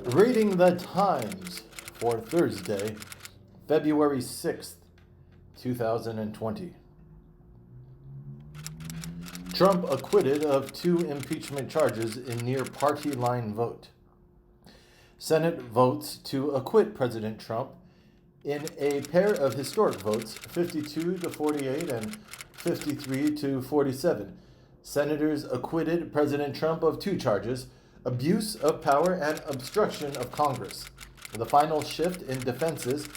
Reading the Times for Thursday, February 6th, 2020. Trump acquitted of 2 impeachment charges in near party line vote. Senate votes to acquit President Trump in a pair of historic votes, 52 to 48 and 53 to 47. Senators acquitted President Trump of 2 charges: abuse of power and obstruction of Congress. The final shift in defenses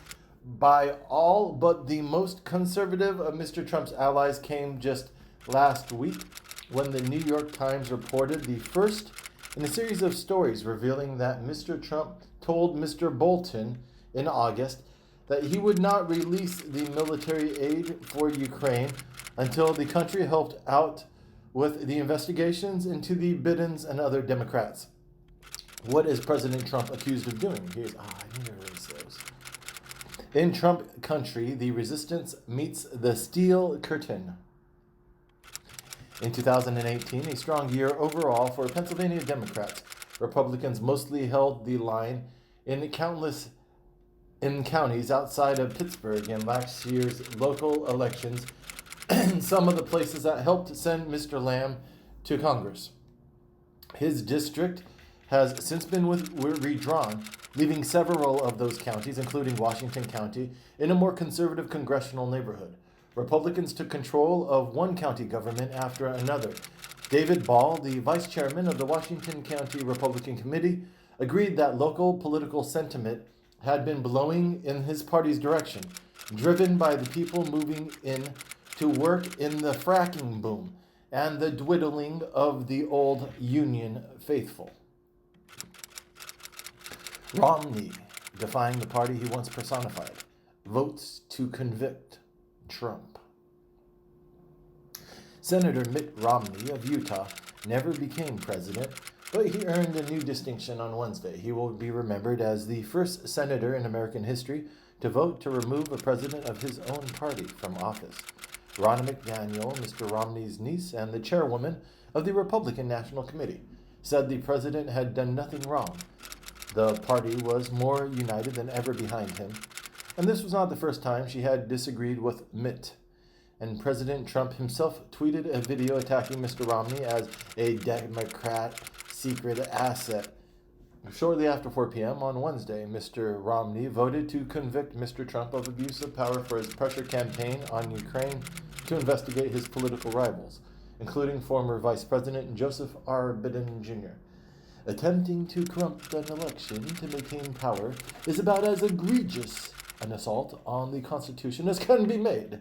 by all but the most conservative of Mr. Trump's allies came just last week when the New York Times reported the first in a series of stories revealing that Mr. Trump told Mr. Bolton in August that he would not release the military aid for Ukraine until the country helped out with the investigations into the Bidens and other Democrats. What is President Trump accused of doing? I need to erase those. In Trump country, the resistance meets the steel curtain. In 2018, a strong year overall for Pennsylvania Democrats. Republicans mostly held the line in counties outside of Pittsburgh in last year's local elections, and some of the places that helped send Mr. Lamb to Congress. His district has since been redrawn, leaving several of those counties, including Washington County, in a more conservative congressional neighborhood. Republicans took control of one county government after another. David Ball, the vice chairman of the Washington County Republican Committee, agreed that local political sentiment had been blowing in his party's direction, driven by the people moving in to work in the fracking boom and the dwindling of the old Union faithful. Romney, defying the party he once personified, votes to convict Trump. Senator Mitt Romney of Utah never became president, but he earned a new distinction on Wednesday. He will be remembered as the first senator in American history to vote to remove a president of his own party from office. Ronna McDaniel, Mr. Romney's niece and the chairwoman of the Republican National Committee, said the president had done nothing wrong. The party was more united than ever behind him, and this was not the first time she had disagreed with Mitt. And President Trump himself tweeted a video attacking Mr. Romney as a Democrat secret asset. Shortly after 4 p.m. on Wednesday, Mr. Romney voted to convict Mr. Trump of abuse of power for his pressure campaign on Ukraine to investigate his political rivals, including former Vice President Joseph R. Biden Jr. Attempting to corrupt an election to maintain power is about as egregious an assault on the Constitution as can be made,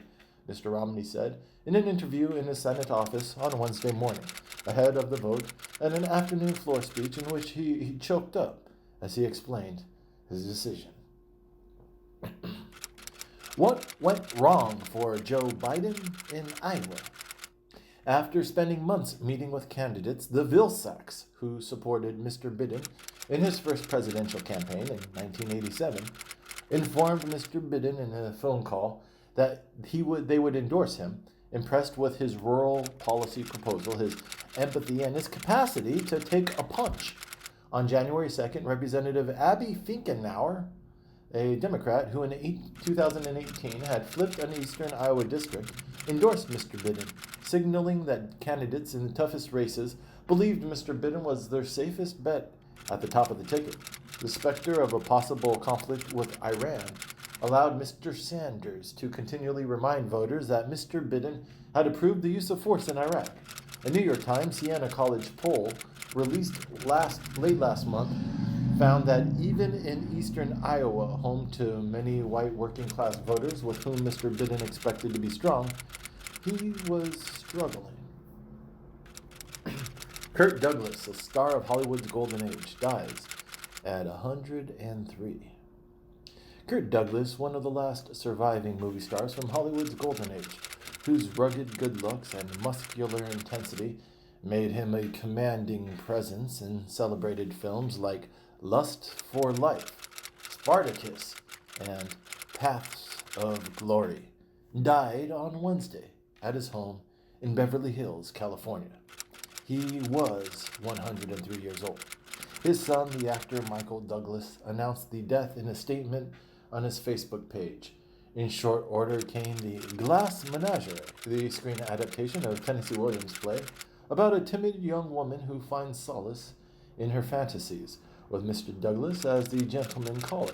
Mr. Romney said in an interview in his Senate office on Wednesday morning, ahead of the vote, and an afternoon floor speech in which he choked up as he explained his decision. What went wrong for Joe Biden in Iowa? After spending months meeting with candidates, the Vilsacs, who supported Mr. Biden in his first presidential campaign in 1987, informed Mr. Biden in a phone call that they would endorse him, impressed with his rural policy proposal, his empathy, and his capacity to take a punch. On January 2nd, Representative Abby Finkenauer, a Democrat who in 2018 had flipped an eastern Iowa district, endorsed Mr. Biden, signaling that candidates in the toughest races believed Mr. Biden was their safest bet at the top of the ticket. The specter of a possible conflict with Iran allowed Mr. Sanders to continually remind voters that Mr. Biden had approved the use of force in Iraq. A New York Times Siena College poll released late last month found that even in eastern Iowa, home to many white working-class voters with whom Mr. Biden expected to be strong, he was struggling. Kirk Douglas, a star of Hollywood's golden age, dies at 103. Kirk Douglas, one of the last surviving movie stars from Hollywood's golden age, whose rugged good looks and muscular intensity made him a commanding presence in celebrated films like Lust for Life, Spartacus, and Paths of Glory, died on Wednesday at his home in Beverly Hills, California. He was 103 years old. His son, the actor Michael Douglas, announced the death in a statement on his Facebook page. In short order came the Glass Menagerie, the screen adaptation of Tennessee Williams' play about a timid young woman who finds solace in her fantasies, with Mr. Douglas as the gentleman caller,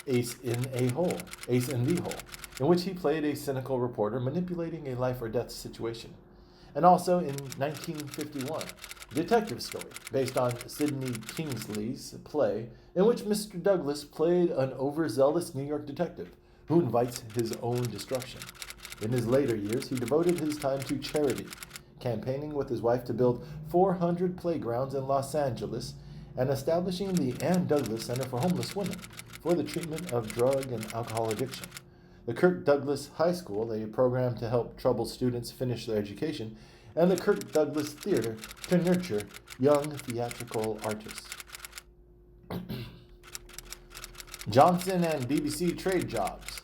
Ace in the Hole, in which he played a cynical reporter manipulating a life or death situation. And also in 1951, Detective Story, based on Sidney Kingsley's play, in which Mr. Douglas played an overzealous New York detective who invites his own destruction. In his later years, he devoted his time to charity, campaigning with his wife to build 400 playgrounds in Los Angeles and establishing the Ann Douglas Center for Homeless Women for the treatment of drug and alcohol addiction. The Kirk Douglas High School, a program to help troubled students finish their education, and the Kirk Douglas Theater to nurture young theatrical artists. Johnson and BBC trade jobs.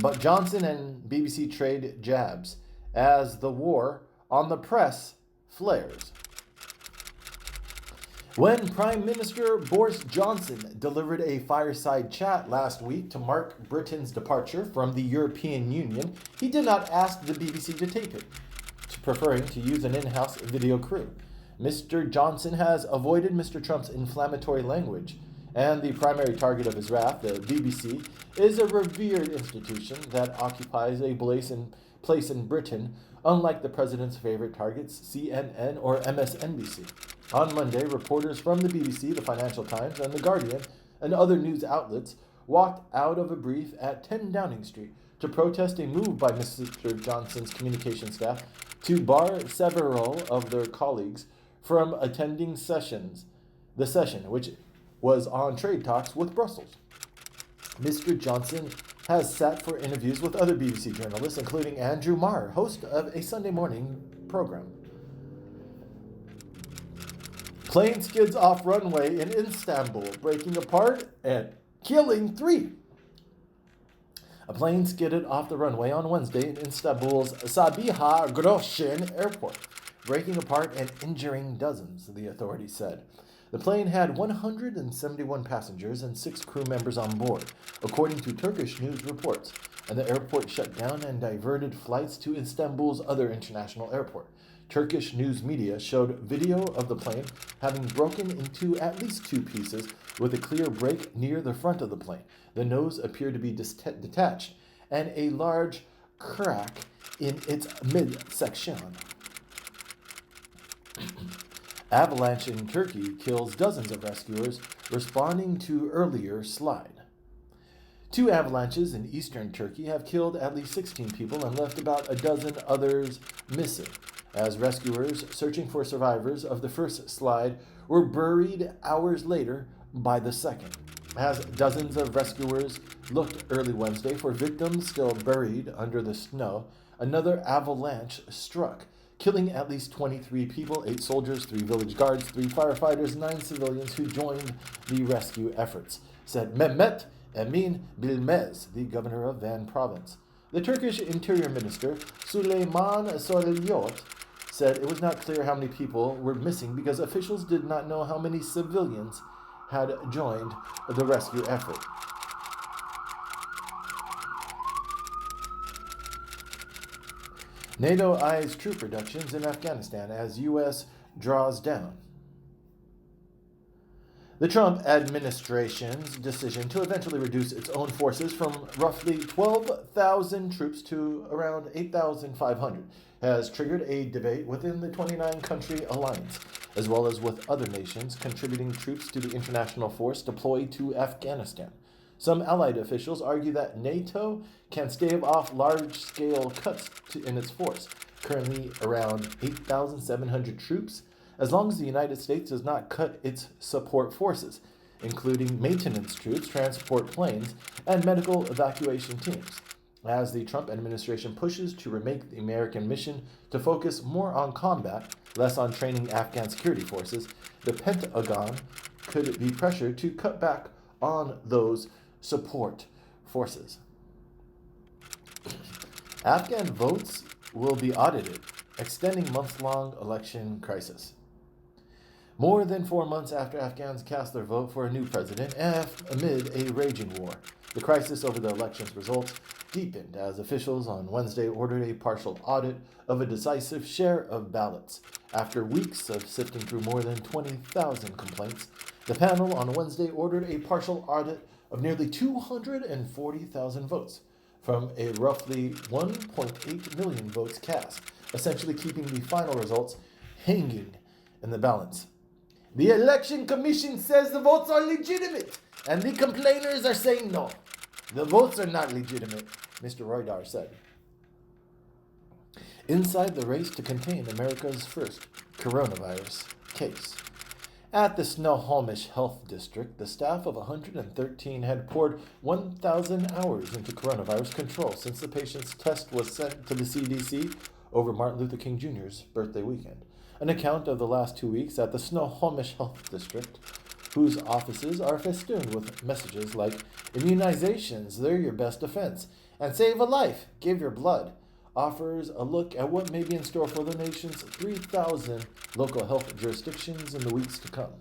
But Johnson and BBC trade jabs as the war on the press flares. When Prime Minister Boris Johnson delivered a fireside chat last week to mark Britain's departure from the European Union, he did not ask the BBC to tape it, preferring to use an in-house video crew. Mr. Johnson has avoided Mr. Trump's inflammatory language, and the primary target of his wrath, the BBC, is a revered institution that occupies a place in Britain, unlike the president's favorite targets, CNN or MSNBC. On Monday, reporters from the BBC, the Financial Times, and The Guardian, and other news outlets walked out of a brief at 10 Downing Street to protest a move by Mr. Johnson's communication staff to bar several of their colleagues from attending the session, which was on trade talks with Brussels. Mr. Johnson has sat for interviews with other BBC journalists, including Andrew Marr, host of a Sunday morning program. Plane skids off runway in Istanbul, breaking apart and killing 3. A plane skidded off the runway on Wednesday in Istanbul's Sabiha Gökçen airport, breaking apart and injuring dozens, the authorities said. The plane had 171 passengers and 6 crew members on board, according to Turkish news reports, and the airport shut down and diverted flights to Istanbul's other international airport. Turkish news media showed video of the plane having broken into at least 2 pieces with a clear break near the front of the plane. The nose appeared to be detached and a large crack in its midsection. Avalanche in Turkey kills dozens of rescuers responding to earlier slide. 2 avalanches in eastern Turkey have killed at least 16 people and left about a dozen others missing, as rescuers searching for survivors of the first slide were buried hours later by the second. As dozens of rescuers looked early Wednesday for victims still buried under the snow, another avalanche struck, killing at least 23 people, 8 soldiers, 3 village guards, 3 firefighters, 9 civilians who joined the rescue efforts, said Mehmet Emin Bilmez, the governor of Van province. The Turkish Interior Minister, Süleyman Soylu, said it was not clear how many people were missing because officials did not know how many civilians had joined the rescue effort. NATO eyes troop reductions in Afghanistan as U.S. draws down. The Trump administration's decision to eventually reduce its own forces from roughly 12,000 troops to around 8,500 has triggered a debate within the 29-country alliance, as well as with other nations contributing troops to the international force deployed to Afghanistan. Some allied officials argue that NATO can stave off large-scale cuts in its force, currently around 8,700 troops, as long as the United States does not cut its support forces, including maintenance troops, transport planes, and medical evacuation teams. As the Trump administration pushes to remake the American mission to focus more on combat, less on training Afghan security forces, the Pentagon could be pressured to cut back on those support forces. Afghan votes will be audited, extending months-long election crisis. More than 4 months after Afghans cast their vote for a new president, amid a raging war, the crisis over the election's results deepened as officials on Wednesday ordered a partial audit of a decisive share of ballots. After weeks of sifting through more than 20,000 complaints, the panel on Wednesday ordered a partial audit of nearly 240,000 votes from a roughly 1.8 million votes cast, essentially keeping the final results hanging in the balance. The Election Commission says the votes are legitimate, and the complainers are saying no. The votes are not legitimate, Mr. Roydar said. Inside the race to contain America's first coronavirus case. At the Snohomish Health District, the staff of 113 had poured 1,000 hours into coronavirus control since the patient's test was sent to the CDC over Martin Luther King Jr.'s birthday weekend. An account of the last 2 weeks at the Snohomish Health District, whose offices are festooned with messages like, "Immunizations, they're your best defense," and "Save a life, give your blood," offers a look at what may be in store for the nation's 3,000 local health jurisdictions in the weeks to come.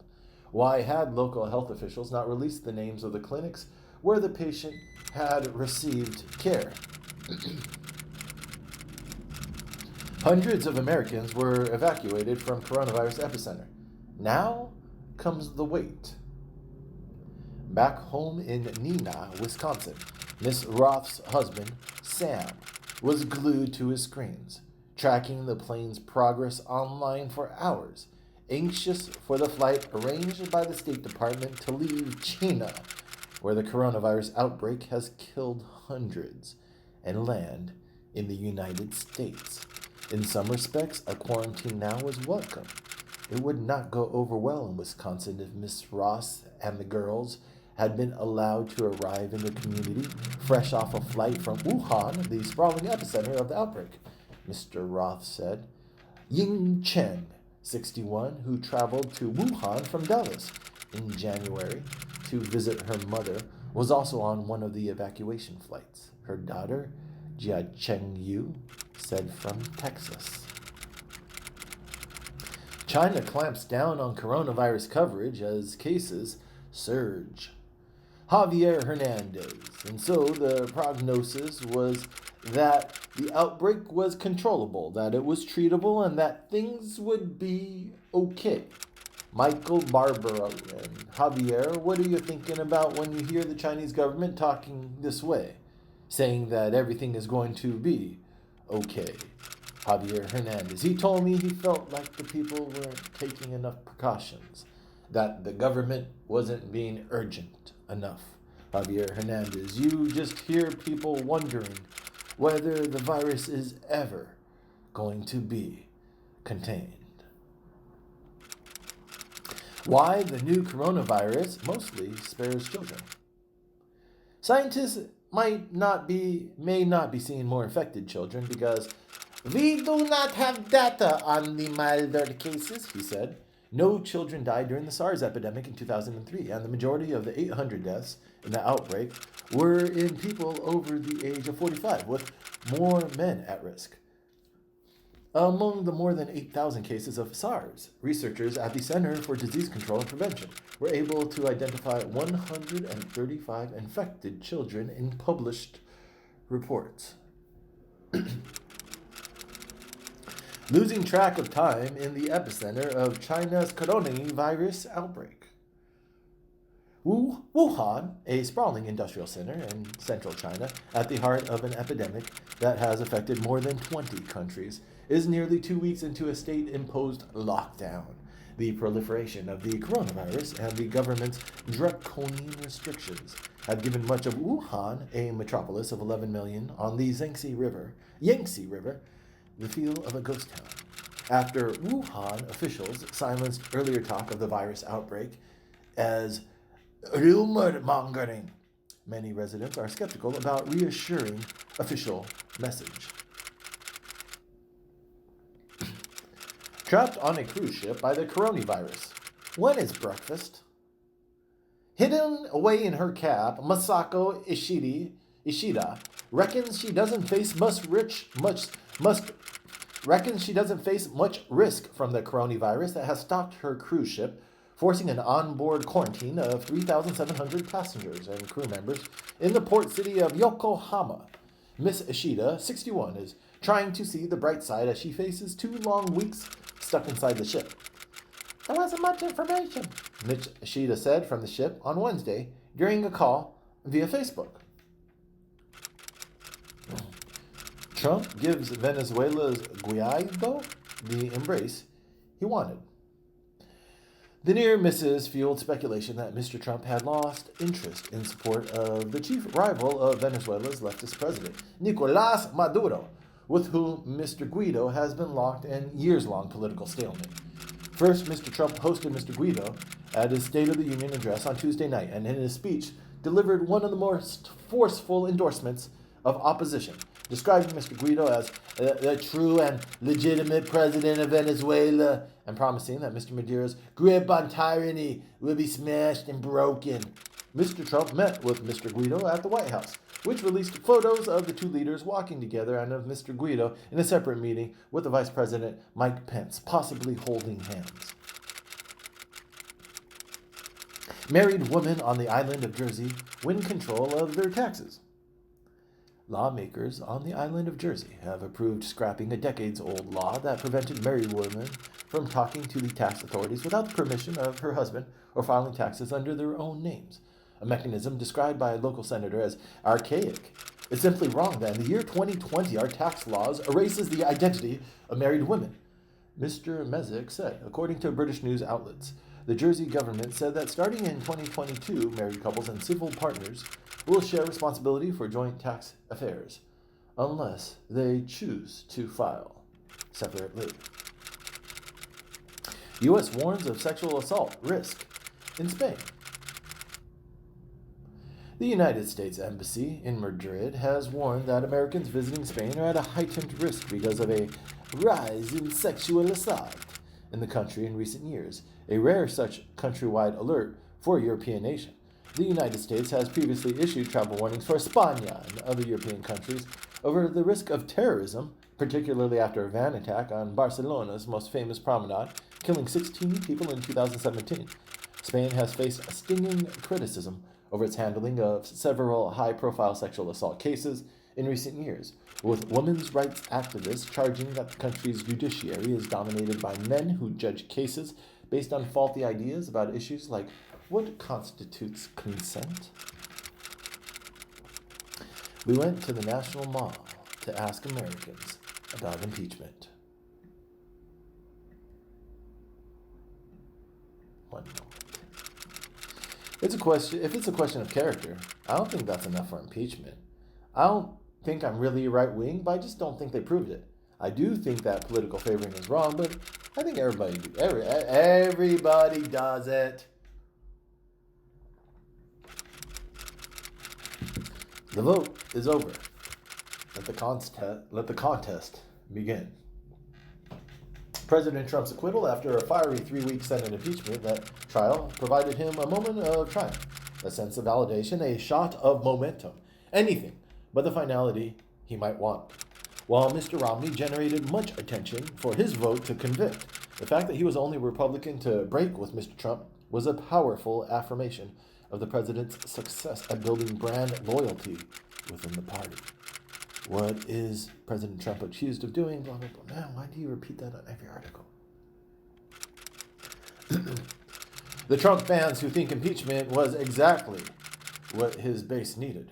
Why had local health officials not released the names of the clinics where the patient had received care? Hundreds of Americans were evacuated from coronavirus epicenter. Now comes the wait. Back home in Neenah, Wisconsin, Miss Roth's husband, Sam, was glued to his screens, tracking the plane's progress online for hours, anxious for the flight arranged by the State Department to leave China, where the coronavirus outbreak has killed hundreds, and land in the United States. In some respects, a quarantine now was welcome. It would not go over well in Wisconsin if Miss Ross and the girls had been allowed to arrive in the community fresh off a flight from Wuhan, the sprawling epicenter of the outbreak, Mr. Roth said. Ying Chen, 61, who traveled to Wuhan from Dallas in January to visit her mother, was also on one of the evacuation flights. Her daughter, Jia Cheng-yu, said from Texas. China clamps down on coronavirus coverage as cases surge. Javier Hernandez, and so the prognosis was that the outbreak was controllable, that it was treatable, and that things would be okay. Michael Barbaro and Javier, what are you thinking about when you hear the Chinese government talking this way, saying that everything is going to be okay? Javier Hernandez, he told me he felt like the people weren't taking enough precautions, that the government wasn't being urgent enough. Javier Hernandez, you just hear people wondering whether the virus is ever going to be contained. Why the new coronavirus mostly spares children. Scientists may not be seeing more infected children because we do not have data on the milder cases, he said. No children died during the SARS epidemic in 2003, and the majority of the 800 deaths in the outbreak were in people over the age of 45, with more men at risk. Among the more than 8,000 cases of SARS, researchers at the Center for Disease Control and Prevention were able to identify 135 infected children in published reports. Losing track of time in the epicenter of China's coronavirus outbreak. Wuhan, a sprawling industrial center in central China at the heart of an epidemic that has affected more than 20 countries, is nearly 2 weeks into a state-imposed lockdown. The proliferation of the coronavirus and the government's draconian restrictions have given much of Wuhan, a metropolis of 11 million on the Yangtze River, the feel of a ghost town. After Wuhan officials silenced earlier talk of the virus outbreak as rumor mongering, many residents are skeptical about reassuring official message. Trapped on a cruise ship by the coronavirus. When is breakfast? Hidden away in her cab, Masako Ishida reckons she doesn't face much risk from the coronavirus that has stopped her cruise ship, forcing an onboard quarantine of 3,700 passengers and crew members in the port city of Yokohama. Miss Ishida, 61, is trying to see the bright side as she faces 2 long weeks stuck inside the ship. There wasn't much information, Miss Ishida said from the ship on Wednesday during a call via Facebook. Trump gives Venezuela's Guiado the embrace he wanted. The near misses fueled speculation that Mr. Trump had lost interest in support of the chief rival of Venezuela's leftist president, Nicolás Maduro, with whom Mr. Guido has been locked in years-long political stalemate. First, Mr. Trump hosted Mr. Guido at his State of the Union address on Tuesday night, and in his speech delivered one of the most forceful endorsements of opposition, describing Mr. Guido as the true and legitimate president of Venezuela, and promising that Mr. Maduro's grip on tyranny will be smashed and broken. Mr. Trump met with Mr. Guido at the White House, which released photos of the 2 leaders walking together and of Mr. Guido in a separate meeting with the Vice President Mike Pence, possibly holding hands. Married women on the island of Jersey win control of their taxes. Lawmakers on the island of Jersey have approved scrapping a decades-old law that prevented married women from talking to the tax authorities without the permission of her husband or filing taxes under their own names, a mechanism described by a local senator as archaic. It's simply wrong that in the year 2020 our tax laws erases the identity of married women, Mr. Mezek said, according to British news outlets. The Jersey government said that starting in 2022, married couples and civil partners will share responsibility for joint tax affairs, unless they choose to file separately. U.S. warns of sexual assault risk in Spain. The United States Embassy in Madrid has warned that Americans visiting Spain are at a heightened risk because of a rise in sexual assault in the country in recent years, a rare such countrywide alert for a European nation. The United States has previously issued travel warnings for España and other European countries over the risk of terrorism, particularly after a van attack on Barcelona's most famous promenade, killing 16 people in 2017. Spain has faced stinging criticism over its handling of several high-profile sexual assault cases in recent years, with women's rights activists charging that the country's judiciary is dominated by men who judge cases based on faulty ideas about issues like what constitutes consent. We went to the National Mall to ask Americans about impeachment. One moment. If it's a question of character, I don't think that's enough for impeachment. I don't think I'm really right-wing, but I just don't think they proved it. I do think that political favoring is wrong, but I think everybody does it. The vote is over. Let the contest begin. President Trump's acquittal after a fiery 3-week Senate impeachment trial provided him a moment of triumph, a sense of validation, a shot of momentum, anything but the finality he might want. While Mr. Romney generated much attention for his vote to convict, the fact that he was the only Republican to break with Mr. Trump was a powerful affirmation of the president's success at building brand loyalty within the party. What is President Trump accused of doing? Blah, blah, blah. Man, why do you repeat that on every article? The Trump fans who think impeachment was exactly what his base needed.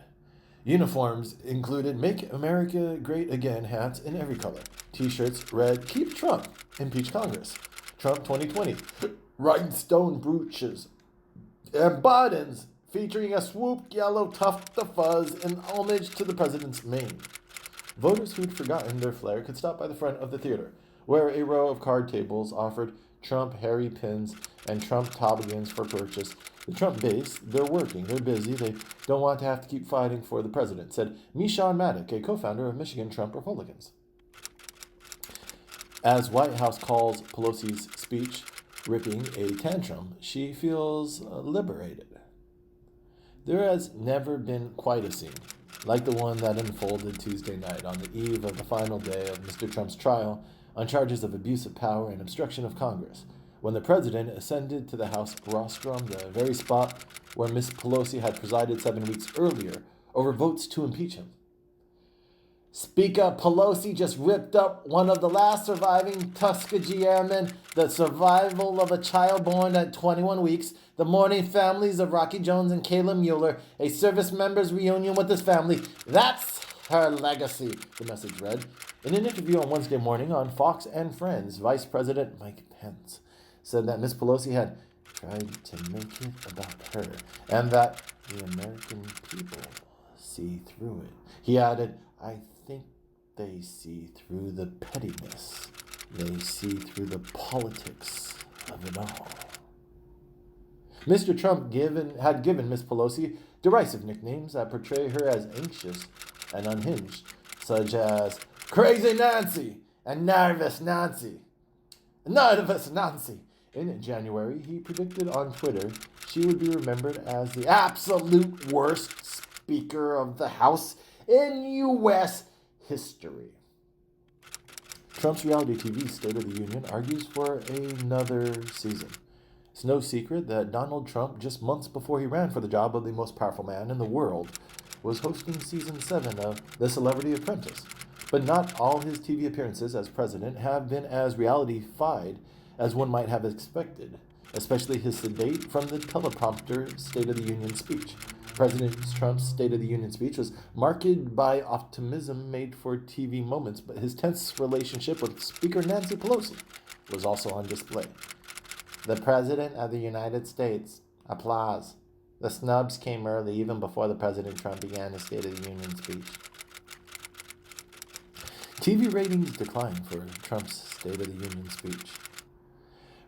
Uniforms included Make America Great Again hats in every color. T-shirts read Keep Trump, Impeach Congress. Trump 2020. Rhinestone brooches and buttons featuring a swooped yellow tuft of fuzz in homage to the president's mane. Voters who'd forgotten their flair could stop by the front of the theater, where a row of card tables offered Trump Harry pins and Trump toboggans for purchase. The Trump base, they're working, they're busy, they don't want to have to keep fighting for the president, said Mishan Maddock, a co-founder of Michigan Trump Republicans. As White House calls Pelosi's speech ripping a tantrum, she feels liberated. There has never been quite a scene like the one that unfolded Tuesday night on the eve of the final day of Mr. Trump's trial on charges of abuse of power and obstruction of Congress, when the president ascended to the House rostrum, the very spot where Ms. Pelosi had presided 7 weeks earlier, over votes to impeach him. Speaker Pelosi just ripped up one of the last surviving Tuskegee Airmen, the survival of a child born at 21 weeks, the mourning families of Rocky Jones and Kayla Mueller, a service member's reunion with his family. That's her legacy, the message read. In an interview on Wednesday morning on Fox and Friends, Vice President Mike Pence said that Ms. Pelosi had tried to make it about her and that the American people see through it. He added, I think they see through the pettiness. They see through the politics of it all. Mr. Trump had given Ms. Pelosi derisive nicknames that portray her as anxious and unhinged, such as Crazy Nancy and Nervous Nancy. Nervous Nancy. In January, he predicted on Twitter she would be remembered as the absolute worst Speaker of the House in U.S. history. Trump's reality TV State of the Union argues for another season. It's no secret that Donald Trump, just months before he ran for the job of the most powerful man in the world, was hosting season 7 of The Celebrity Apprentice. But not all his TV appearances as president have been as reality-fied as one might have expected, especially his sedate from the teleprompter State of the Union speech. President Trump's State of the Union speech was marked by optimism made for TV moments, but his tense relationship with Speaker Nancy Pelosi was also on display. The President of the United States. Applause. The snubs came early, even before the President Trump began his State of the Union speech. TV ratings declined for Trump's State of the Union speech.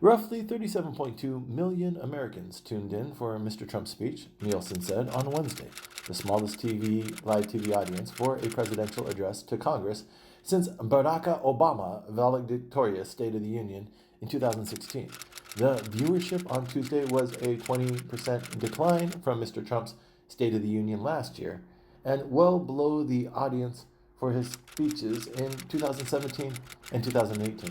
Roughly 37.2 million Americans tuned in for Mr. Trump's speech, Nielsen said on Wednesday, the smallest live TV audience for a presidential address to Congress since Barack Obama valedictorious State of the Union in 2016. The viewership on Tuesday was a 20% decline from Mr. Trump's State of the Union last year, and well below the audience for his speeches in 2017 and 2018.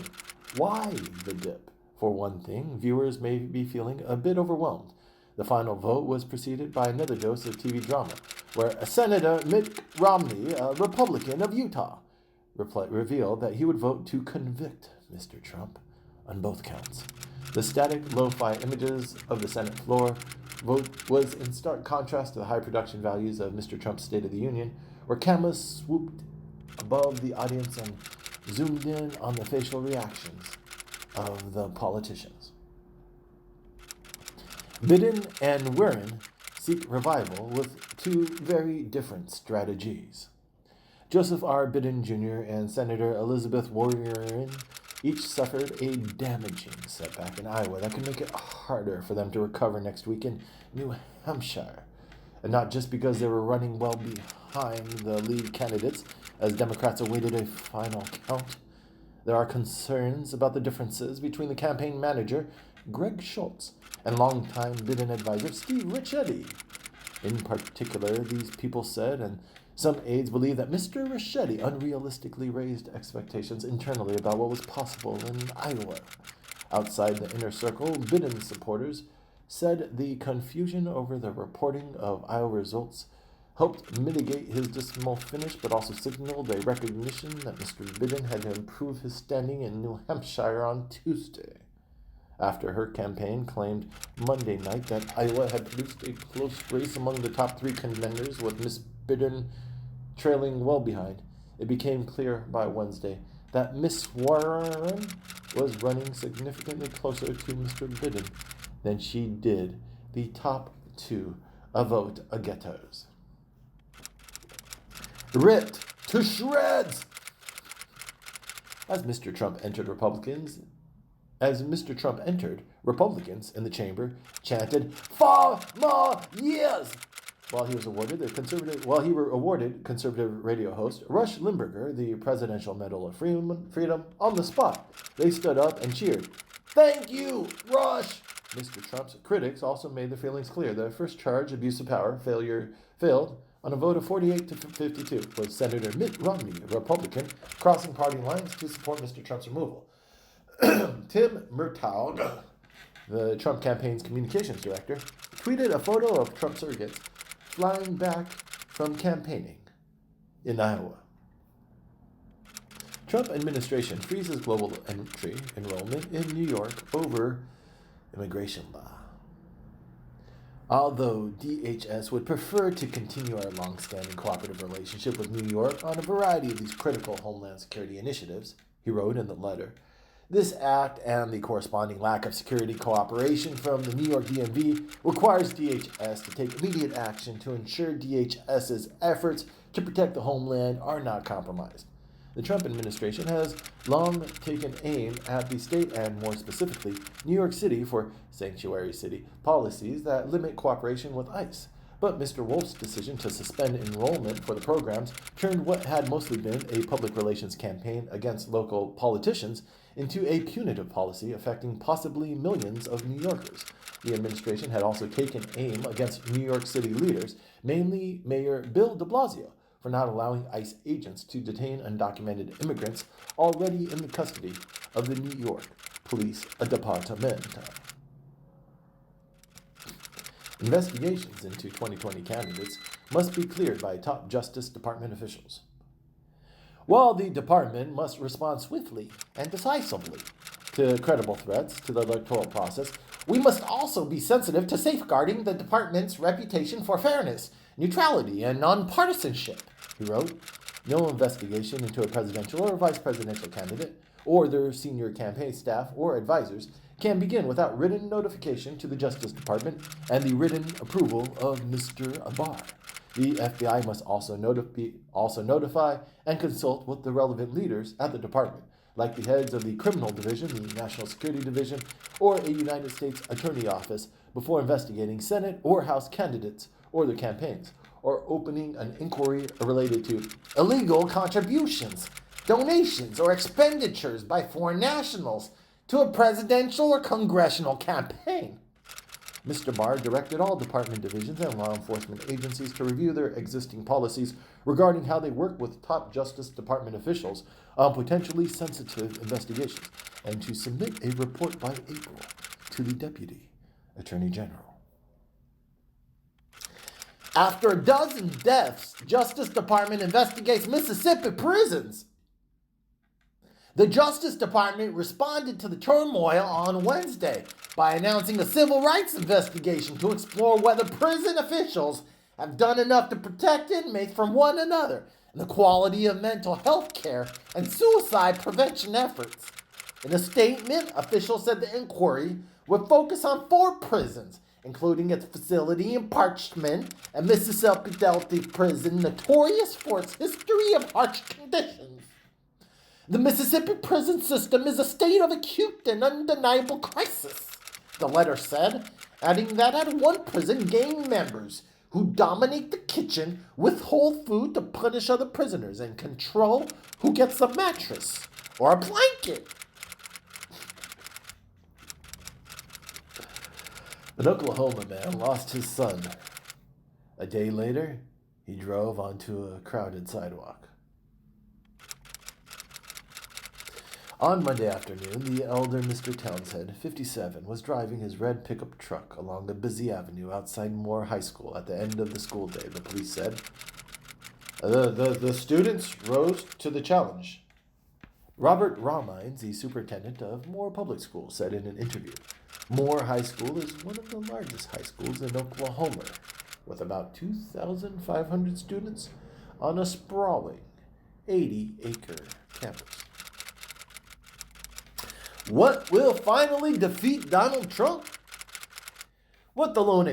Why the dip? For one thing, viewers may be feeling a bit overwhelmed. The final vote was preceded by another dose of TV drama, where Senator Mitt Romney, a Republican of Utah, revealed that he would vote to convict Mr. Trump on both counts. The static, lo-fi images of the Senate floor vote was in stark contrast to the high production values of Mr. Trump's State of the Union, where cameras swooped above the audience and zoomed in on the facial reactions of the politicians. Biden and Warren seek revival with two very different strategies. Joseph R. Biden Jr. and Senator Elizabeth Warren each suffered a damaging setback in Iowa that could make it harder for them to recover next week in New Hampshire. And not just because they were running well behind the lead candidates as Democrats awaited a final count. There are concerns about the differences between the campaign manager, Greg Schultz, and longtime Biden advisor, Steve Ricchetti. In particular, these people said, and some aides believe, that Mr. Ricchetti unrealistically raised expectations internally about what was possible in Iowa. Outside the inner circle, Biden supporters said the confusion over the reporting of Iowa results helped mitigate his dismal finish, but also signaled a recognition that Mr. Biden had to improve his standing in New Hampshire on Tuesday, after her campaign claimed Monday night that Iowa had produced a close race among the top three contenders, with Ms. Biden trailing well behind. It became clear by Wednesday that Ms. Warren was running significantly closer to Mr. Biden than she did the top two vote-getters. Ripped to shreds! As Mr. Trump entered, Republicans in the chamber chanted, 4 more years! while he was awarded conservative radio host Rush Limburger the Presidential Medal of Freedom on the spot. They stood up and cheered. "Thank you, Rush!" Mr. Trump's critics also made their feelings clear. The first charge, abuse of power, failed on a vote of 48 to 52, with Senator Mitt Romney, a Republican, crossing party lines to support Mr. Trump's removal. Tim Murtaugh, the Trump campaign's communications director, tweeted a photo of Trump surrogates flying back from campaigning in Iowa. Trump administration freezes global entry enrollment in New York over immigration law. Although DHS would prefer to continue our long-standing cooperative relationship with New York on a variety of these critical homeland security initiatives, he wrote in the letter, this act and the corresponding lack of security cooperation from the New York DMV requires DHS to take immediate action to ensure DHS's efforts to protect the homeland are not compromised. The Trump administration has long taken aim at the state and, more specifically, New York City for sanctuary city policies that limit cooperation with ICE. But Mr. Wolf's decision to suspend enrollment for the programs turned what had mostly been a public relations campaign against local politicians into a punitive policy affecting possibly millions of New Yorkers. The administration had also taken aim against New York City leaders, mainly Mayor Bill de Blasio, for not allowing ICE agents to detain undocumented immigrants already in the custody of the New York Police Department. Investigations into 2020 candidates must be cleared by top Justice Department officials. While the department must respond swiftly and decisively to credible threats to the electoral process, we must also be sensitive to safeguarding the department's reputation for fairness, neutrality, and nonpartisanship, he wrote. No investigation into a presidential or vice presidential candidate, or their senior campaign staff or advisors, can begin without written notification to the Justice Department and the written approval of Mr. Barr. The FBI must also notify and consult with the relevant leaders at the department, like the heads of the Criminal Division, the National Security Division, or a United States Attorney Office before investigating Senate or House candidates or their campaigns, or opening an inquiry related to illegal contributions, donations, or expenditures by foreign nationals to a presidential or congressional campaign. Mr. Barr directed all department divisions and law enforcement agencies to review their existing policies regarding how they work with top Justice Department officials on potentially sensitive investigations, and to submit a report by April to the Deputy Attorney General. After a dozen deaths, Justice Department investigates Mississippi prisons. The Justice Department responded to the turmoil on Wednesday by announcing a civil rights investigation to explore whether prison officials have done enough to protect inmates from one another and the quality of mental health care and suicide prevention efforts. In a statement, officials said the inquiry would focus on 4 prisons, including its facility in Parchment and Mississippi Delta Prison, notorious for its history of harsh conditions. The Mississippi prison system is a state of acute and undeniable crisis, the letter said, adding that at one prison, gang members who dominate the kitchen withhold food to punish other prisoners and control who gets a mattress or a blanket. An Oklahoma man lost his son. A day later, he drove onto a crowded sidewalk. On Monday afternoon, the elder Mr. Townsend, 57, was driving his red pickup truck along a busy avenue outside Moore High School at the end of the school day, the police said. The students rose to the challenge. Robert Rawmines, the superintendent of Moore Public School, said in an interview. Moore High School is one of the largest high schools in Oklahoma, with about 2,500 students on a sprawling 80-acre campus. What will finally defeat Donald Trump? With the lone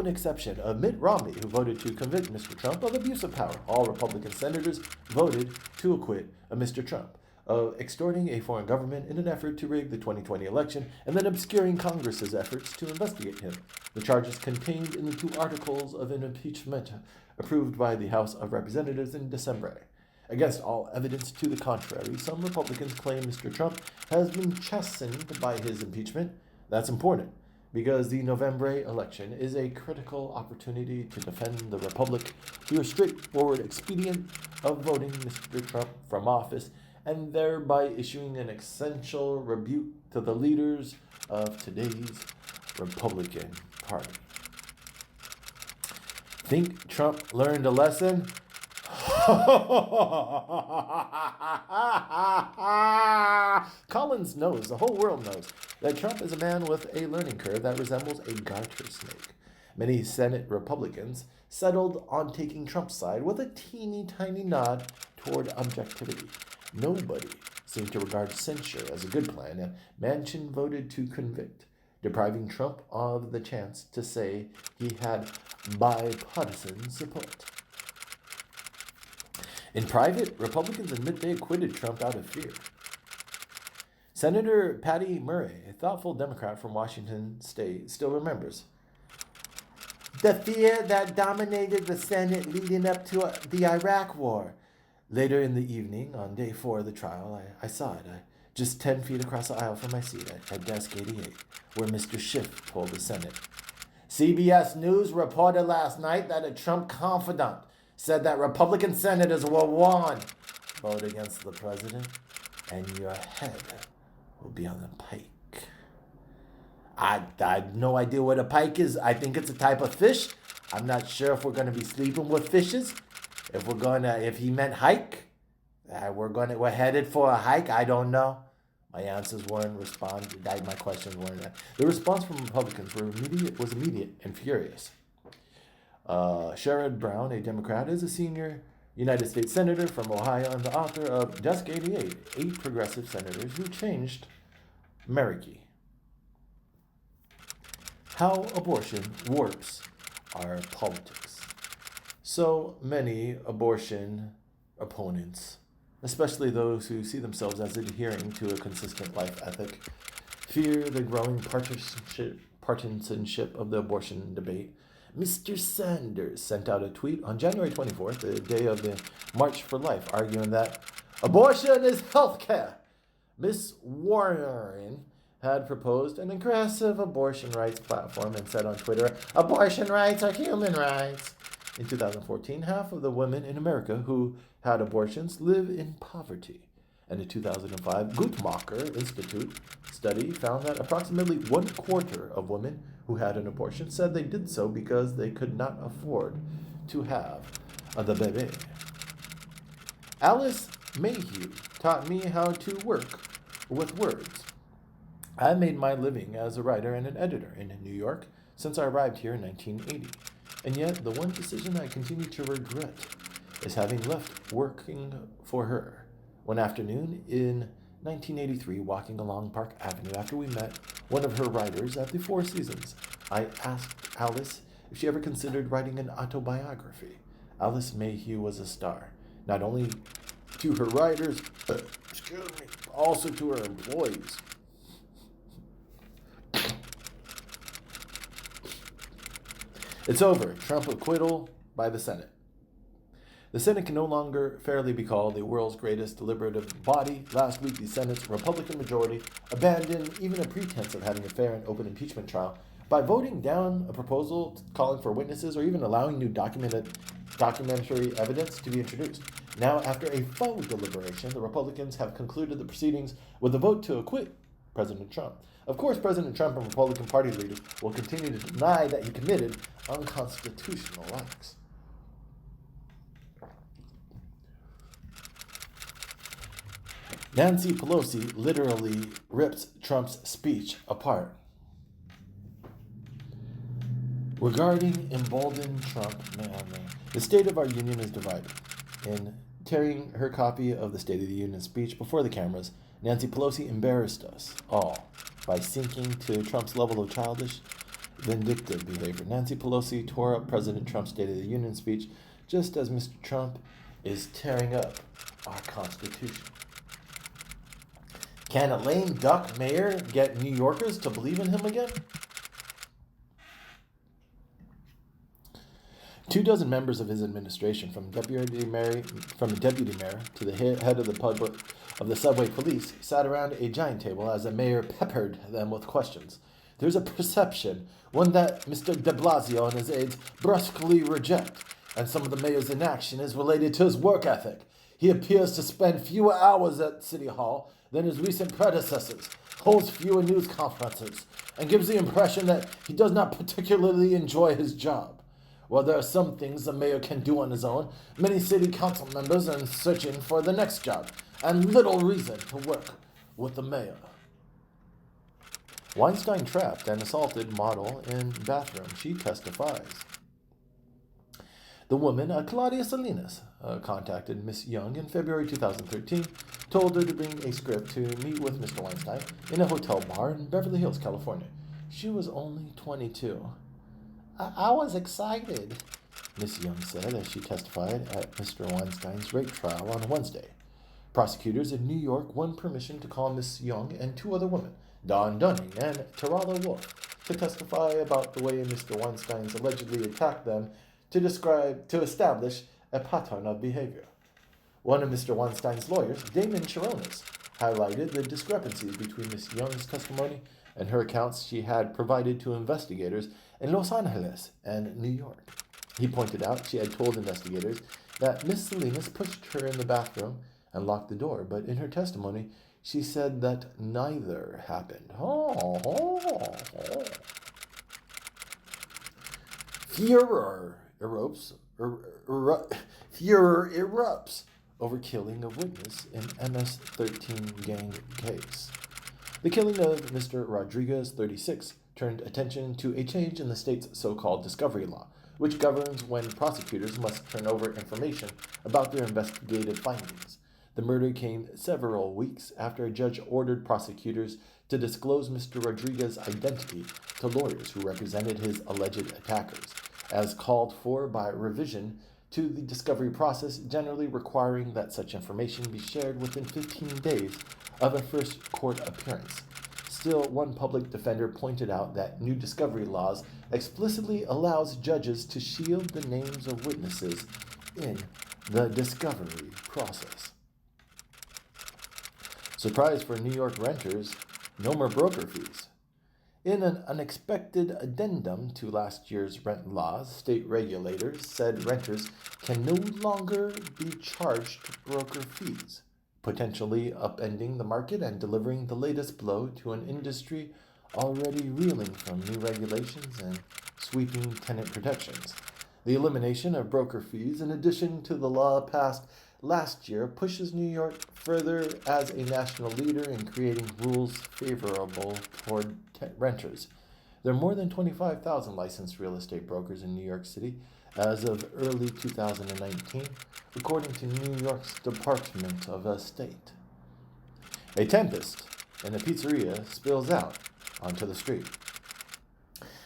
exception of Mitt Romney, who voted to convict Mr. Trump of abuse of power, all Republican senators voted to acquit Mr. Trump. of extorting a foreign government in an effort to rig the 2020 election and then obscuring Congress's efforts to investigate him. The charges contained in the 2 articles of an impeachment approved by the House of Representatives in December. Against all evidence to the contrary, some Republicans claim Mr. Trump has been chastened by his impeachment. That's important, because the November election is a critical opportunity to defend the Republic through a straightforward expedient of voting Mr. Trump from office and thereby issuing an essential rebuke to the leaders of today's Republican Party. Think Trump learned a lesson? Collins knows, the whole world knows, that Trump is a man with a learning curve that resembles a garter snake. Many Senate Republicans settled on taking Trump's side with a teeny tiny nod toward objectivity. Nobody seemed to regard censure as a good plan, and Manchin voted to convict, depriving Trump of the chance to say he had bipartisan support. In private, Republicans admit they acquitted Trump out of fear. Senator Patty Murray, a thoughtful Democrat from Washington State, still remembers the fear that dominated the Senate leading up to the Iraq War. Later in the evening, on day 4 of the trial, I saw it, just 10 feet across the aisle from my seat at desk 88, where Mr. Schiff told the Senate. CBS News reported last night that a Trump confidant said that Republican senators will warn, vote against the president, and your head will be on the pike. I have no idea what a pike is. I think it's a type of fish. I'm not sure if we're going to be sleeping with fishes. If he meant hike, we're headed for a hike. I don't know. My answers weren't responded. My questions weren't. The response from Republicans was immediate and furious. Sherrod Brown, a Democrat, is a senior United States Senator from Ohio and the author of Desk 88, 8 Progressive Senators Who Changed America. How abortion warps our politics. So many abortion opponents, especially those who see themselves as adhering to a consistent life ethic, fear the growing partisanship of the abortion debate. Mr. Sanders sent out a tweet on January 24th, the day of the March for Life, arguing that abortion is health care. Ms. Warren had proposed an aggressive abortion rights platform and said on Twitter, abortion rights are human rights. In 2014, half of the women in America who had abortions live in poverty. And a 2005 Guttmacher Institute study found that approximately 1/4 of women who had an abortion said they did so because they could not afford to have the baby. Alice Mayhew taught me how to work with words. I made my living as a writer and an editor in New York since I arrived here in 1980. And yet, the one decision I continue to regret is having left working for her. One afternoon in 1983, walking along Park Avenue after we met one of her writers at the Four Seasons, I asked Alice if she ever considered writing an autobiography. Alice Mayhew was a star, not only to her writers, but also to her employees. It's over. Trump acquittal by the Senate. The Senate can no longer fairly be called the world's greatest deliberative body. Last week, the Senate's Republican majority abandoned even a pretense of having a fair and open impeachment trial by voting down a proposal calling for witnesses or even allowing new documentary evidence to be introduced. Now, after a faux deliberation, the Republicans have concluded the proceedings with a vote to acquit President Trump. Of course, President Trump and Republican Party leaders will continue to deny that he committed unconstitutional acts. Nancy Pelosi literally rips Trump's speech apart. Regarding emboldened Trump, the state of our union is divided. In tearing her copy of the State of the Union speech before the cameras, Nancy Pelosi embarrassed us all by sinking to Trump's level of childish, vindictive behavior. Nancy Pelosi tore up President Trump's State of the Union speech just as Mr. Trump is tearing up our Constitution. Can a lame duck mayor get New Yorkers to believe in him again? 24 members of his administration, from the deputy mayor to the head of the subway police, sat around a giant table as the mayor peppered them with questions. There's a perception, one that Mr. de Blasio and his aides brusquely reject, and some of the mayor's inaction is related to his work ethic. He appears to spend fewer hours at City Hall than his recent predecessors, holds fewer news conferences, and gives the impression that he does not particularly enjoy his job. While there are some things the mayor can do on his own, many city council members are searching for the next job, and little reason to work with the mayor. Weinstein trapped and assaulted model in bathroom. She testifies. The woman, Claudia Salinas, contacted Miss Young in February 2013, told her to bring a script to meet with Mr. Weinstein in a hotel bar in Beverly Hills, California. She was only 22. I was excited, Miss Young said as she testified at Mr. Weinstein's rape trial on Wednesday. Prosecutors in New York won permission to call Miss Young and two other women, Dawn Dunning and Tarala Wolf, to testify about the way Mr. Weinstein's allegedly attacked them to establish a pattern of behavior. One of Mr. Weinstein's lawyers, Damon Chironis, highlighted the discrepancies between Miss Young's testimony and her accounts she had provided to investigators in Los Angeles and New York. He pointed out she had told investigators that Miss Salinas pushed her in the bathroom and locked the door, but in her testimony, she said that neither happened. Furor erupts over killing of witness in MS-13 gang case. The killing of Mr. Rodriguez, 36, turned attention to a change in the state's so-called discovery law, which governs when prosecutors must turn over information about their investigative findings. The murder came several weeks after a judge ordered prosecutors to disclose Mr. Rodriguez's identity to lawyers who represented his alleged attackers, as called for by revision to the discovery process, generally requiring that such information be shared within 15 days of a first court appearance. Still, one public defender pointed out that new discovery laws explicitly allows judges to shield the names of witnesses in the discovery process. Surprise for New York renters, no more broker fees. In an unexpected addendum to last year's rent laws, state regulators said renters can no longer be charged broker fees, potentially upending the market and delivering the latest blow to an industry already reeling from new regulations and sweeping tenant protections. The elimination of broker fees, in addition to the law passed last year, pushes New York further as a national leader in creating rules favorable toward renters. There are more than 25,000 licensed real estate brokers in New York City as of early 2019, according to New York's Department of State. A tempest in a pizzeria spills out onto the street.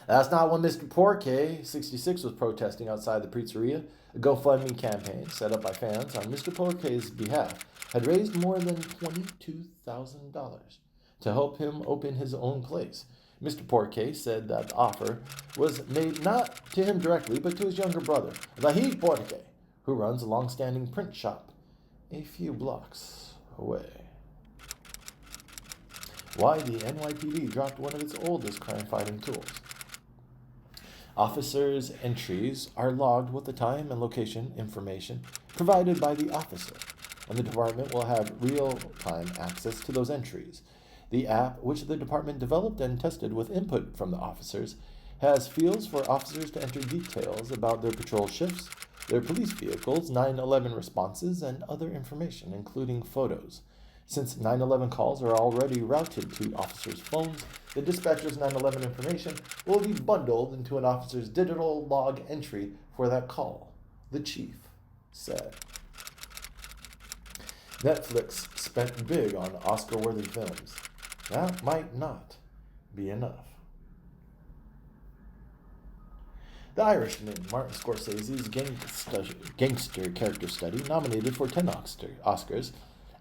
That's not when Mr. Porque, 66, was protesting outside the pizzeria. A GoFundMe campaign set up by fans on Mr. Porque's behalf had raised more than $22,000 to help him open his own place. Mr. Porque said that the offer was made not to him directly, but to his younger brother, Vahid Porque, who runs a long-standing print shop a few blocks away. Why the NYPD dropped one of its oldest crime-fighting tools. Officers' entries are logged with the time and location information provided by the officer, and the department will have real-time access to those entries. The app, which the department developed and tested with input from the officers, has fields for officers to enter details about their patrol shifts, their police vehicles, 911 responses, and other information, including photos. Since 911 calls are already routed to officers' phones, the dispatcher's 911 information will be bundled into an officer's digital log entry for that call, the chief said. Netflix spent big on Oscar-worthy films. That might not be enough. The Irishman, Martin Scorsese's gangster character study, nominated for 10 Oscars,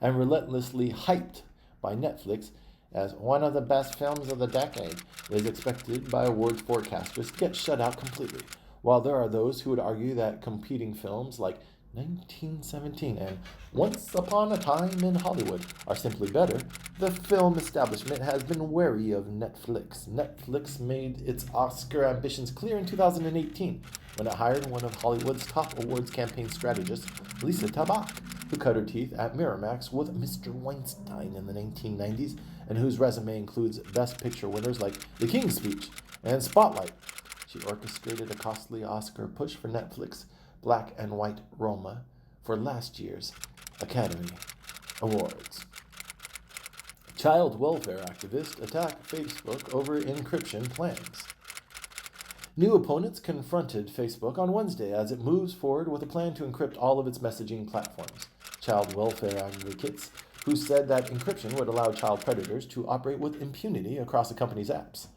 and relentlessly hyped by Netflix as one of the best films of the decade is expected by awards forecasters to get shut out completely, while there are those who would argue that competing films like 1917 and Once Upon a Time in Hollywood are simply better. The film establishment has been wary of Netflix. Netflix made its Oscar ambitions clear in 2018 when it hired one of Hollywood's top awards campaign strategists, Lisa Tabak, who cut her teeth at Miramax with Mr. Weinstein in the 1990s, and whose resume includes Best Picture winners like The King's Speech and Spotlight. She orchestrated a costly Oscar push for Netflix, Black and White Roma, for last year's Academy Awards. Child welfare activists attack Facebook over encryption plans. New opponents confronted Facebook on Wednesday as it moves forward with a plan to encrypt all of its messaging platforms. Child welfare advocates who said that encryption would allow child predators to operate with impunity across the company's apps.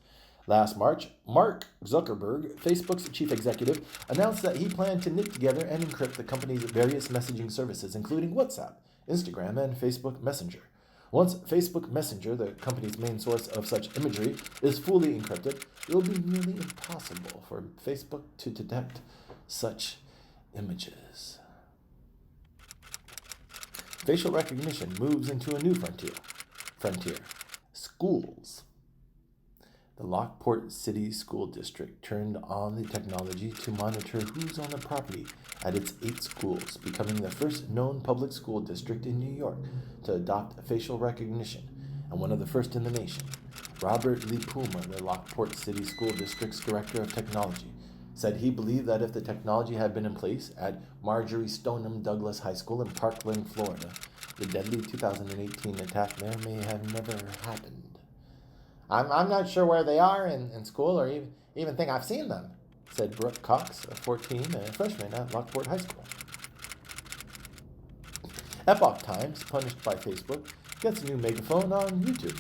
Last March, Mark Zuckerberg, Facebook's chief executive, announced that he planned to knit together and encrypt the company's various messaging services, including WhatsApp, Instagram, and Facebook Messenger. Once Facebook Messenger, the company's main source of such imagery, is fully encrypted, it will be nearly impossible for Facebook to detect such images. Facial recognition moves into a new frontier. Schools. The Lockport City School District turned on the technology to monitor who's on the property at its 8 schools, becoming the first known public school district in New York to adopt facial recognition, and one of the first in the nation. Robert Lee Puma, the Lockport City School District's Director of Technology, said he believed that if the technology had been in place at Marjorie Stoneham Douglas High School in Parkland, Florida, the deadly 2018 attack there may have never happened. I'm not sure where they are in school or even think I've seen them, said Brooke Cox, a 14 and a freshman at Lockport High School. Epoch Times, punished by Facebook, gets a new megaphone on YouTube.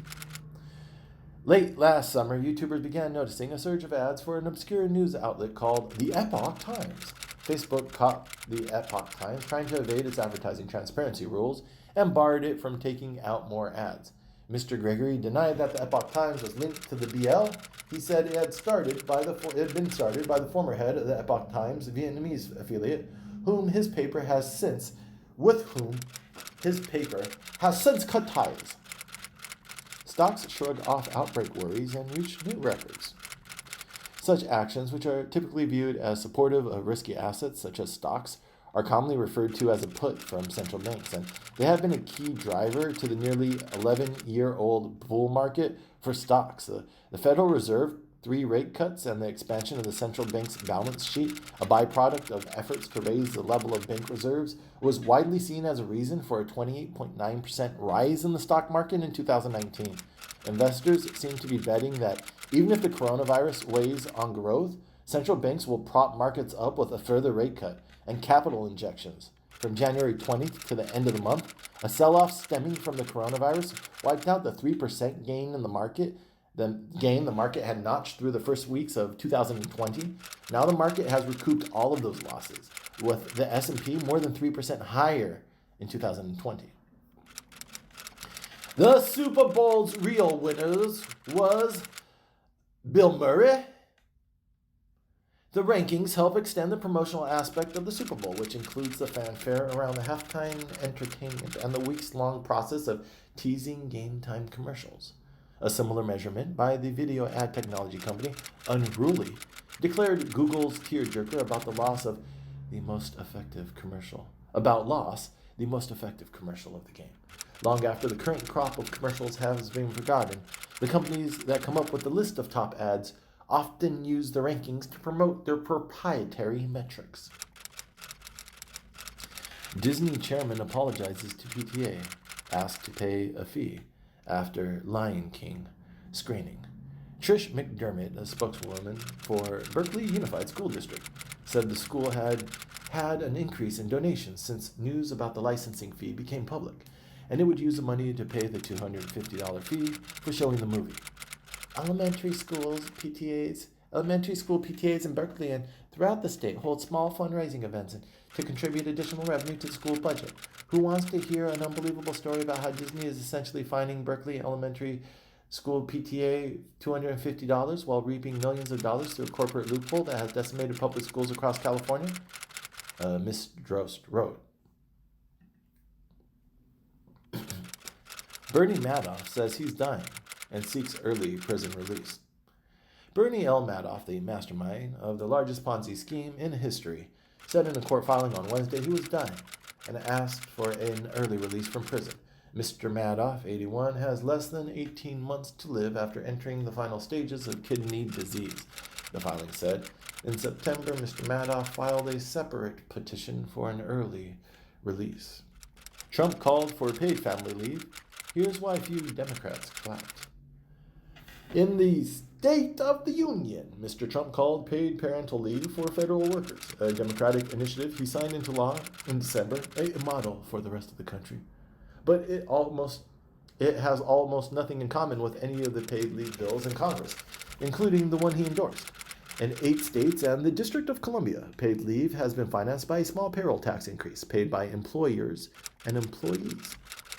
Late last summer, YouTubers began noticing a surge of ads for an obscure news outlet called the Epoch Times. Facebook caught the Epoch Times trying to evade its advertising transparency rules and barred it from taking out more ads. Mr. Gregory denied that the Epoch Times was linked to the BL. He said it had been started by the former head of the Epoch Times Vietnamese affiliate, with whom his paper has since cut ties. Stocks shrug off outbreak worries and reach new records. Such actions, which are typically viewed as supportive of risky assets such as stocks, are commonly referred to as a put from central banks, and they have been a key driver to the nearly 11-year-old bull market for stocks. The Federal Reserve, 3 rate cuts, and the expansion of the central bank's balance sheet, a byproduct of efforts to raise the level of bank reserves, was widely seen as a reason for a 28.9% rise in the stock market in 2019. Investors seem to be betting that even if the coronavirus weighs on growth, central banks will prop markets up with a further rate cut and capital injections. From January 20th to the end of the month, a sell-off stemming from the coronavirus wiped out the 3% gain in the market, the gain the market had notched through the first weeks of 2020. Now the market has recouped all of those losses, with the S&P more than 3% higher in 2020. The Super Bowl's real winners was Bill Murray. The rankings help extend the promotional aspect of the Super Bowl, which includes the fanfare around the halftime entertainment and the weeks-long process of teasing game-time commercials. A similar measurement by the video ad technology company Unruly declared Google's tearjerker about the most effective commercial of the game. Long after the current crop of commercials has been forgotten, the companies that come up with the list of top ads often use the rankings to promote their proprietary metrics. Disney chairman apologizes to PTA, asked to pay a fee after Lion King screening. Trish McDermott, a spokeswoman for Berkeley Unified School District, said the school had an increase in donations since news about the licensing fee became public, and it would use the money to pay the $250 fee for showing the movie. Elementary school PTAs in Berkeley and throughout the state hold small fundraising events to contribute additional revenue to the school budget. Who wants to hear an unbelievable story about how Disney is essentially fining Berkeley Elementary School PTA $250 while reaping millions of dollars through a corporate loophole that has decimated public schools across California? Miss Drost wrote. Bernie Madoff says he's dying and seeks early prison release. Bernie L. Madoff, the mastermind of the largest Ponzi scheme in history, said in a court filing on Wednesday he was dying and asked for an early release from prison. Mr. Madoff, 81, has less than 18 months to live after entering the final stages of kidney disease, the filing said. In September, Mr. Madoff filed a separate petition for an early release. Trump called for paid family leave. Here's why few Democrats clapped. In the State of the Union, Mr. Trump called paid parental leave for federal workers, a Democratic initiative he signed into law in December, a model for the rest of the country. But it has almost nothing in common with any of the paid leave bills in Congress, including the one he endorsed. In 8 states and the District of Columbia, paid leave has been financed by a small payroll tax increase paid by employers and employees.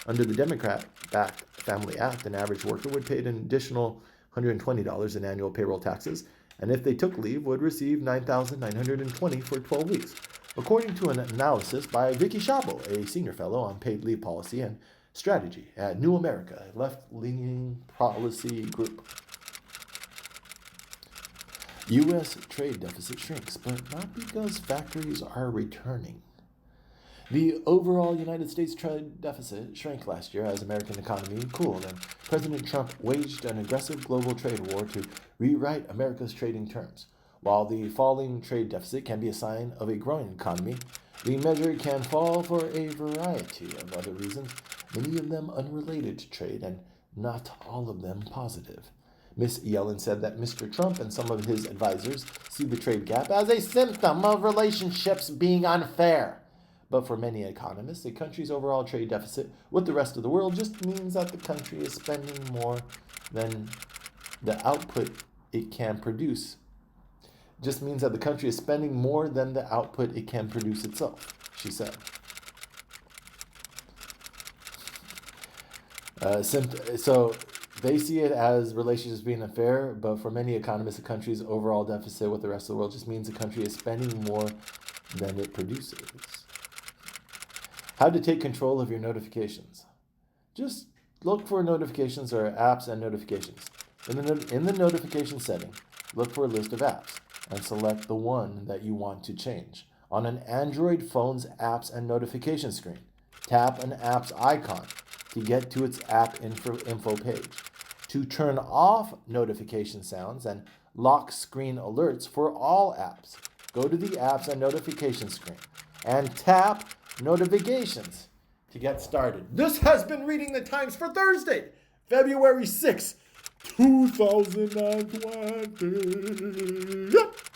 Under the Democrat-backed Family Act, an average worker would pay an additional $120 in annual payroll taxes, and if they took leave, would receive $9,920 for 12 weeks. According to an analysis by Vicky Szabo, a senior fellow on paid leave policy and strategy at New America, a left-leaning policy group. U.S. trade deficit shrinks, but not because factories are returning. The overall United States trade deficit shrank last year as American economy cooled, and President Trump waged an aggressive global trade war to rewrite America's trading terms. While the falling trade deficit can be a sign of a growing economy, the measure can fall for a variety of other reasons, many of them unrelated to trade and not all of them positive. Ms. Yellen said that Mr. Trump and some of his advisors see the trade gap as a symptom of relationships being unfair. But for many economists, a country's overall trade deficit with the rest of the world just means that the country is spending more than the output it can produce. Just means that the country is spending more than the output it can produce itself, she said. So they see it as relationships being unfair, but for many economists, a country's overall deficit with the rest of the world just means the country is spending more than it produces. How to take control of your notifications. Just look for notifications or apps and notifications. In the notification setting, look for a list of apps and select the one that you want to change. On an Android phone's apps and notification screen, tap an app's icon to get to its app info page. To turn off notification sounds and lock screen alerts for all apps, go to the apps and notification screen and tap notifications to get started. This has been Reading the Times for Thursday, February 6, 2020.